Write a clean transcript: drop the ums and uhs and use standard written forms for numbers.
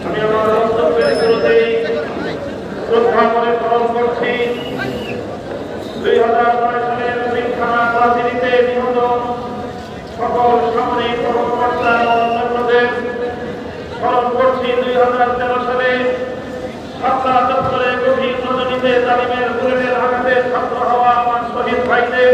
আমি আমার বক্তব্যের শুরুতেই শ্রদ্ধা করে স্মরণ করছি 2009 সালের পিলখানা রাজনীতিতে নিহত সকল সামরিক কর্মকর্তা ও অন্যান্যদের স্মরণ করছি 2013 সালে শাপলা চত্বরে গভীর রজনীতে তালিমের বুলেটের আঘাতে ছাত্র হওয়া আমার শহীদ ভাইদের